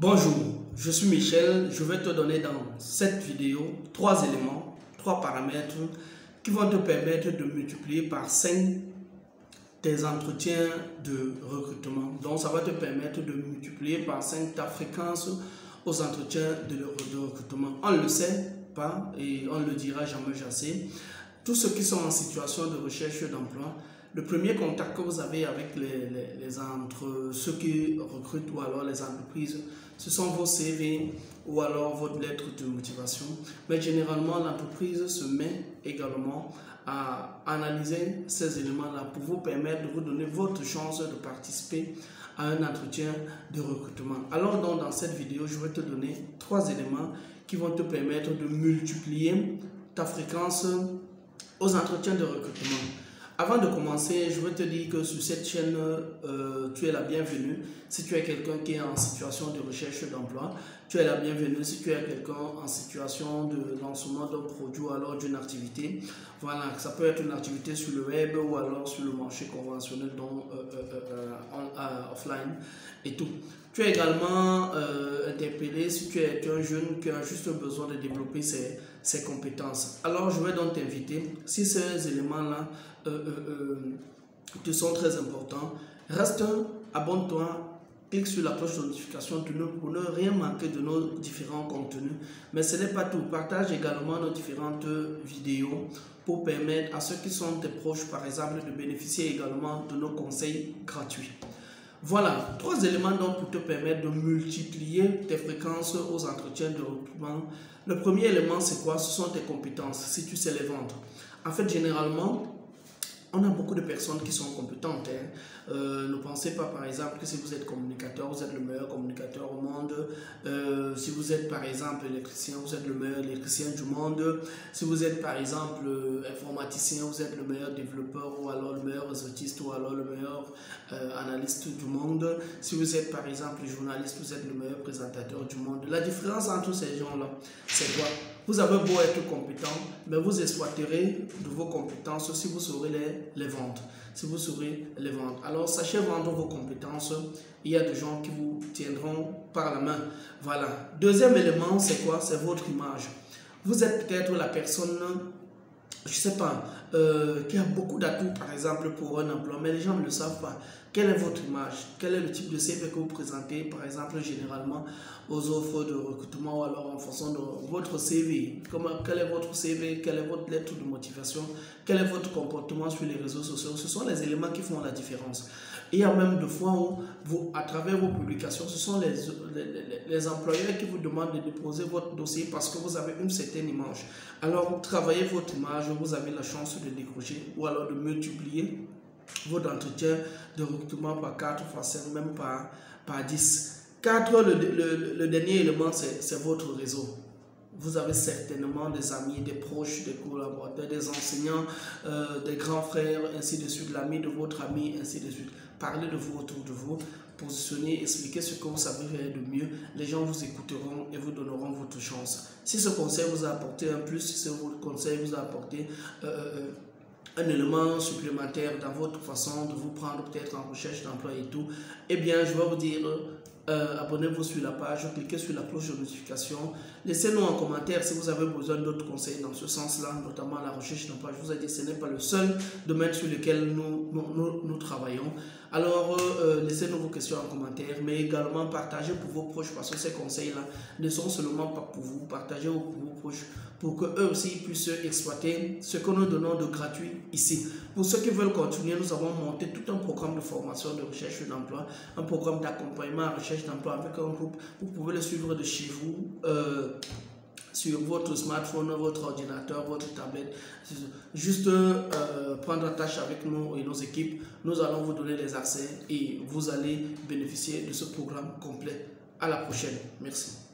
Bonjour, je suis Michel. Je vais te donner dans cette vidéo 3 éléments, 3 paramètres qui vont te permettre de multiplier par 5 tes entretiens de recrutement. Donc, ça va te permettre de multiplier par 5 ta fréquence aux entretiens de recrutement. On ne le sait pas et on ne le dira jamais assez. Tous ceux qui sont en situation de recherche d'emploi, le premier contact que vous avez avec ceux qui recrutent ou alors les entreprises, ce sont vos CV ou alors votre lettre de motivation. Mais généralement, l'entreprise se met également à analyser ces éléments-là pour vous permettre de vous donner votre chance de participer à un entretien de recrutement. Alors donc, dans cette vidéo, je vais te donner 3 éléments qui vont te permettre de multiplier ta fréquence aux entretiens de recrutement. Avant de commencer, je veux te dire que sur cette chaîne, tu es la bienvenue. Si tu es quelqu'un qui est en situation de recherche d'emploi, tu es la bienvenue. Si tu es quelqu'un en situation de lancement d'un produit ou alors d'une activité, voilà, ça peut être une activité sur le web ou alors sur le marché conventionnel, donc offline et tout. Tu es également interpellé si tu es un jeune qui a juste besoin de développer ses compétences. Alors, je vais donc t'inviter, si ces éléments-là te sont très importants, reste, abonne-toi, clique sur la cloche de notification pour ne rien manquer de nos différents contenus. Mais ce n'est pas tout, partage également nos différentes vidéos pour permettre à ceux qui sont tes proches, par exemple, de bénéficier également de nos conseils gratuits. Voilà, 3 éléments donc pour te permettre de multiplier tes fréquences aux entretiens de recrutement. Le premier élément, c'est quoi? Ce sont tes compétences, si tu sais les vendre. En fait, généralement, on a beaucoup de personnes qui sont compétentes. Ne pensez pas par exemple que si vous êtes communicateur, vous êtes le meilleur communicateur au monde. Si vous êtes par exemple électricien, vous êtes le meilleur électricien du monde. Si vous êtes par exemple informaticien, vous êtes le meilleur développeur ou alors le meilleur réseautiste ou alors le meilleur analyste du monde. Si vous êtes par exemple journaliste, vous êtes le meilleur présentateur du monde. La différence entre ces gens-là, c'est quoi? Vous avez beau être compétent, mais vous exploiterez de vos compétences si vous saurez les vendre. Si vous saurez les vendre. Alors, sachez vendre vos compétences. Il y a des gens qui vous tiendront par la main. Voilà. Deuxième élément, c'est quoi? C'est votre image. Vous êtes peut-être la personne, je ne sais pas, qui a beaucoup d'atouts, par exemple, pour un emploi, mais les gens ne le savent pas. Quelle est votre image? Quel est le type de CV que vous présentez, par exemple, généralement aux offres de recrutement ou alors en fonction de votre CV? Quel est votre CV? Quelle est votre lettre de motivation? Quel est votre comportement sur les réseaux sociaux? Ce sont les éléments qui font la différence. Il y a même des fois où, à travers vos publications, ce sont les employeurs qui vous demandent de déposer votre dossier parce que vous avez une certaine image. Alors, travaillez votre image, vous avez la chance de décrocher ou alors de multiplier votre entretien de recrutement par 4, par 5, même par 10. 4, le dernier élément, c'est votre réseau. Vous avez certainement des amis, des proches, des collaborateurs, des enseignants, des grands frères, ainsi de suite, l'ami de votre ami, ainsi de suite. Parlez de vous autour de vous, positionnez, expliquez ce que vous savez faire de mieux. Les gens vous écouteront et vous donneront votre chance. Si ce conseil vous a apporté un plus, si ce conseil vous a apporté un élément supplémentaire dans votre façon de vous prendre peut-être en recherche d'emploi et tout, eh bien, je vais vous dire, abonnez-vous sur la page, cliquez sur la cloche de notification, laissez-nous en commentaire si vous avez besoin d'autres conseils dans ce sens-là, notamment la recherche d'emploi. Je vous ai dit, ce n'est pas le seul domaine sur lequel nous travaillons. Alors, laissez-nous vos questions en commentaire, mais également partagez pour vos proches parce que ces conseils-là ne sont seulement pas pour vous, partagez pour vos proches pour qu'eux aussi puissent exploiter ce que nous donnons de gratuit ici. Pour ceux qui veulent continuer, nous avons monté tout un programme de formation de recherche d'emploi, un programme d'accompagnement à recherche d'emploi avec un groupe. Vous pouvez le suivre de chez vous, sur votre smartphone, votre ordinateur, votre tablette. Juste prendre attache avec nous et nos équipes. Nous allons vous donner les accès et vous allez bénéficier de ce programme complet. À la prochaine. Merci.